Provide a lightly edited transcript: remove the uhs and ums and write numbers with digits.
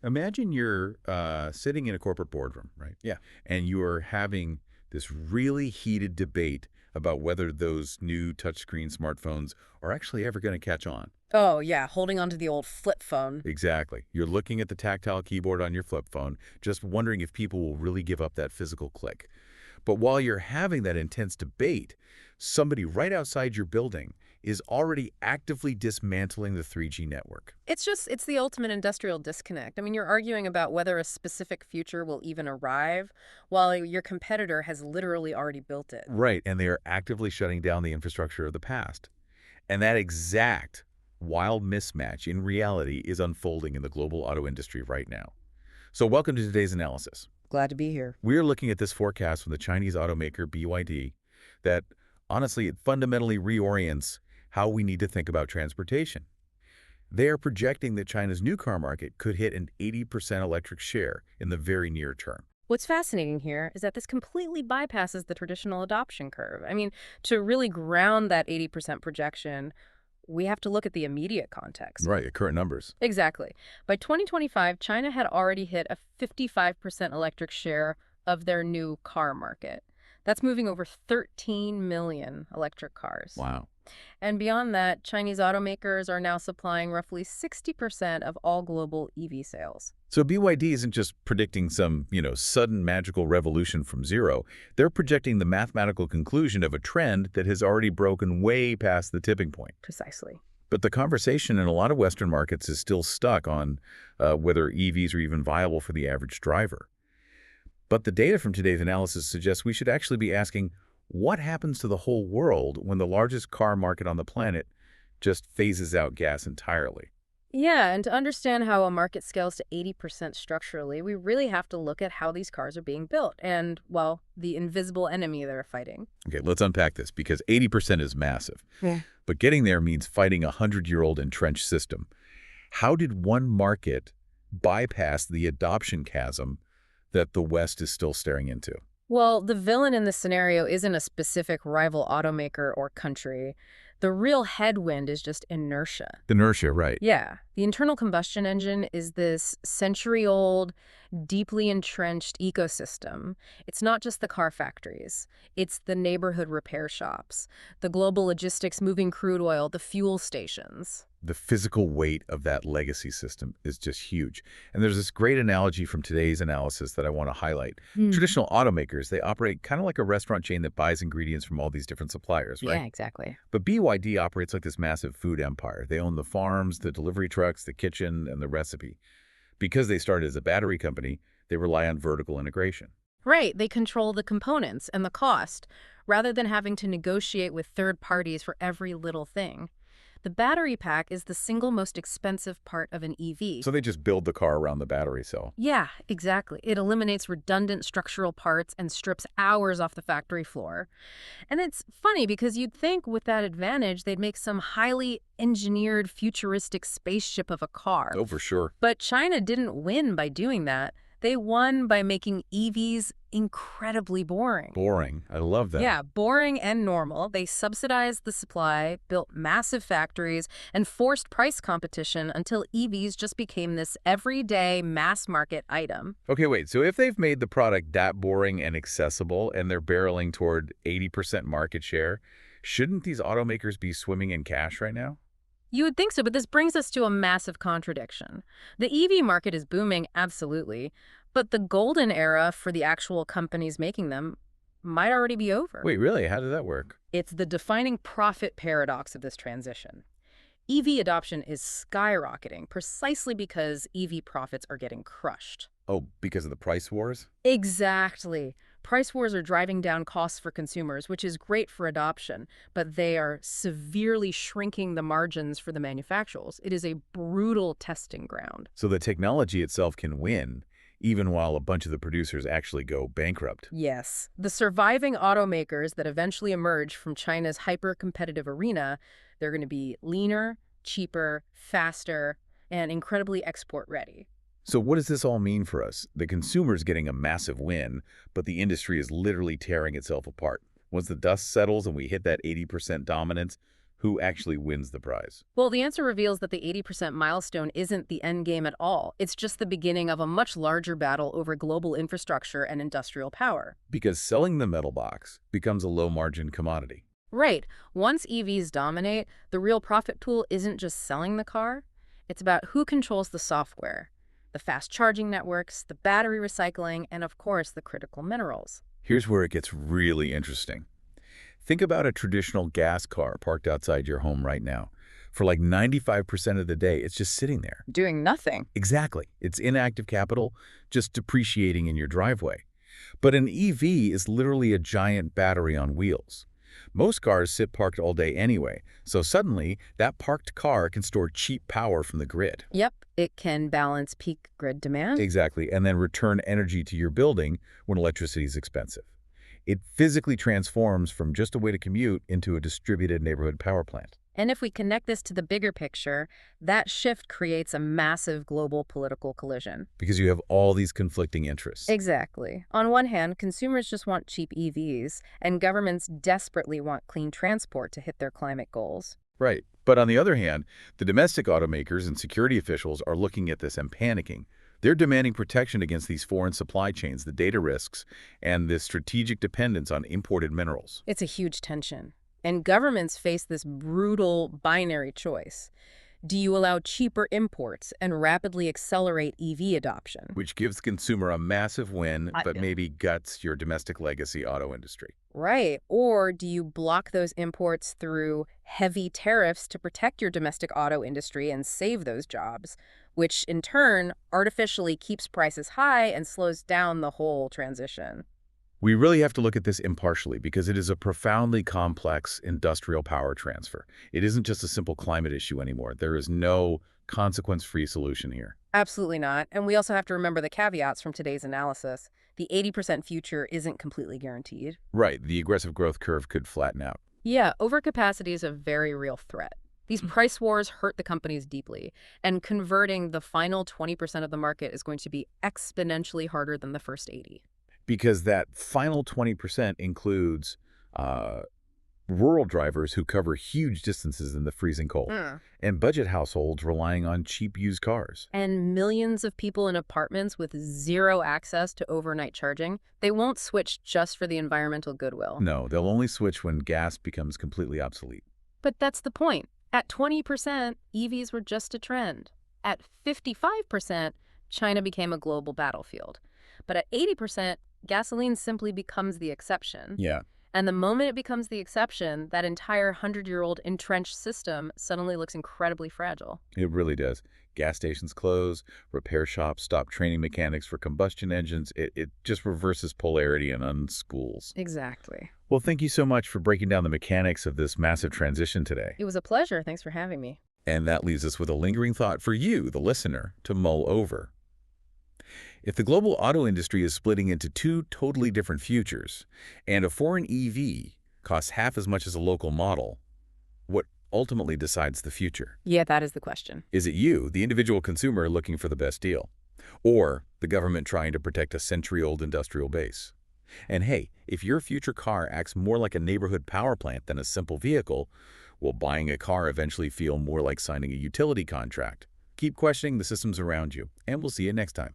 Imagine you're sitting in a corporate boardroom, right? Yeah. And you are having this really heated debate about whether those new touchscreen smartphones are actually ever going to catch on. Oh, yeah, holding onto the old flip phone. Exactly. You're looking at the tactile keyboard on your flip phone, just wondering if people will really give up that physical click. But while you're having that intense debate, somebody right outside your building is already actively dismantling the 3G network. It's the ultimate industrial disconnect. I mean, you're arguing about whether a specific future will even arrive, while your competitor has literally already built it. Right, and they are actively shutting down the infrastructure of the past. And that exact wild mismatch in reality is unfolding in the global auto industry right now. So welcome to today's analysis. Glad to be here. We're looking at this forecast from the Chinese automaker BYD that honestly, it fundamentally reorients how we need to think about transportation. They are projecting that China's new car market could hit an 80% electric share in the very near term. What's fascinating here is that this completely bypasses the traditional adoption curve. I mean, to really ground that 80% projection, we have to look at the immediate context. Right, the current numbers. Exactly. By 2025, China had already hit a 55% electric share of their new car market. That's moving over 13 million electric cars. Wow. And beyond that, Chinese automakers are now supplying roughly 60% of all global EV sales. So BYD isn't just predicting some, sudden magical revolution from zero. They're projecting the mathematical conclusion of a trend that has already broken way past the tipping point. Precisely. But the conversation in a lot of Western markets is still stuck on whether EVs are even viable for the average driver. But the data from today's analysis suggests we should actually be asking, what happens to the whole world when the largest car market on the planet just phases out gas entirely? Yeah, and to understand how a market scales to 80% structurally, we really have to look at how these cars are being built and, well, the invisible enemy they're fighting. Okay, let's unpack this because 80% is massive. Yeah. But getting there means fighting a 100-year-old entrenched system. How did one market bypass the adoption chasm that the West is still staring into? Well, the villain in this scenario isn't a specific rival automaker or country. The real headwind is just inertia. Inertia, right. Yeah, the internal combustion engine is this century-old, deeply entrenched ecosystem. It's not just the car factories. It's the neighborhood repair shops, the global logistics moving crude oil, the fuel stations. The physical weight of that legacy system is just huge. And there's this great analogy from today's analysis that I want to highlight. Traditional automakers, they operate kind of like a restaurant chain that buys ingredients from all these different suppliers, right? Yeah, exactly. But BYD operates like this massive food empire. They own the farms, the delivery trucks, the kitchen, and the recipe. Because they started as a battery company, they rely on vertical integration. Right, they control the components and the cost, rather than having to negotiate with third parties for every little thing. The battery pack is the single most expensive part of an EV. So they just build the car around the battery cell. Yeah, exactly. It eliminates redundant structural parts and strips hours off the factory floor. And it's funny because you'd think with that advantage, they'd make some highly engineered futuristic spaceship of a car. Oh, for sure. But China didn't win by doing that. They won by making EVs incredibly boring. Boring. I love that. Yeah, boring and normal. They subsidized the supply, built massive factories, and forced price competition until EVs just became this everyday mass market item. Okay, wait. So if they've made the product that boring and accessible and they're barreling toward 80% market share, shouldn't these automakers be swimming in cash right now? You would think so, but this brings us to a massive contradiction. The EV market is booming, absolutely, but the golden era for the actual companies making them might already be over. Wait, really? How did that work? It's the defining profit paradox of this transition. EV adoption is skyrocketing precisely because EV profits are getting crushed. Oh, because of the price wars? Exactly. Price wars are driving down costs for consumers, which is great for adoption, but they are severely shrinking the margins for the manufacturers. It is a brutal testing ground. So the technology itself can win, even while a bunch of the producers actually go bankrupt. Yes. The surviving automakers that eventually emerge from China's hyper-competitive arena, they're going to be leaner, cheaper, faster, and incredibly export-ready. So what does this all mean for us? The consumer's getting a massive win, but the industry is literally tearing itself apart. Once the dust settles and we hit that 80% dominance, who actually wins the prize? Well, the answer reveals that the 80% milestone isn't the end game at all. It's just the beginning of a much larger battle over global infrastructure and industrial power. Because selling the metal box becomes a low-margin commodity. Right. Once EVs dominate, the real profit pool isn't just selling the car. It's about who controls the software, the fast charging networks, the battery recycling, and of course, the critical minerals. Here's where it gets really interesting. Think about a traditional gas car parked outside your home right now. For like 95% of the day, it's just sitting there. Doing nothing. Exactly. It's inactive capital, just depreciating in your driveway. But an EV is literally a giant battery on wheels. Most cars sit parked all day anyway, so suddenly that parked car can store cheap power from the grid. Yep, it can balance peak grid demand. Exactly, and then return energy to your building when electricity is expensive. It physically transforms from just a way to commute into a distributed neighborhood power plant. And if we connect this to the bigger picture, that shift creates a massive global political collision. Because you have all these conflicting interests. Exactly. On one hand, consumers just want cheap EVs, and governments desperately want clean transport to hit their climate goals. Right. But on the other hand, the domestic automakers and security officials are looking at this and panicking. They're demanding protection against these foreign supply chains, the data risks, and the strategic dependence on imported minerals. It's a huge tension. And governments face this brutal binary choice. Do you allow cheaper imports and rapidly accelerate EV adoption? Which gives the consumer a massive win, but Yeah. maybe guts your domestic legacy auto industry. Right. Or do you block those imports through heavy tariffs to protect your domestic auto industry and save those jobs, which in turn artificially keeps prices high and slows down the whole transition? We really have to look at this impartially because it is a profoundly complex industrial power transfer. It isn't just a simple climate issue anymore. There is no consequence-free solution here. Absolutely not. And we also have to remember the caveats from today's analysis. The 80% future isn't completely guaranteed. Right, the aggressive growth curve could flatten out. Yeah, overcapacity is a very real threat. These price wars hurt the companies deeply, and converting the final 20% of the market is going to be exponentially harder than the first 80. Because that final 20% includes rural drivers who cover huge distances in the freezing cold, and budget households relying on cheap used cars. And millions of people in apartments with zero access to overnight charging, they won't switch just for the environmental goodwill. No, they'll only switch when gas becomes completely obsolete. But that's the point. At 20%, EVs were just a trend. At 55%, China became a global battlefield. But at 80%, gasoline simply becomes the exception. Yeah. And the moment it becomes the exception, that entire 100-year-old entrenched system suddenly looks incredibly fragile. It really does. Gas stations close, repair shops stop training mechanics for combustion engines. It just reverses polarity and unschools. Exactly. Well, thank you so much for breaking down the mechanics of this massive transition today. It was a pleasure. Thanks for having me. And that leaves us with a lingering thought for you, the listener, to mull over. If the global auto industry is splitting into two totally different futures, and a foreign EV costs half as much as a local model, what ultimately decides the future? Yeah, that is the question. Is it you, the individual consumer, looking for the best deal? Or the government trying to protect a century-old industrial base? And hey, if your future car acts more like a neighborhood power plant than a simple vehicle, will buying a car eventually feel more like signing a utility contract? Keep questioning the systems around you, and we'll see you next time.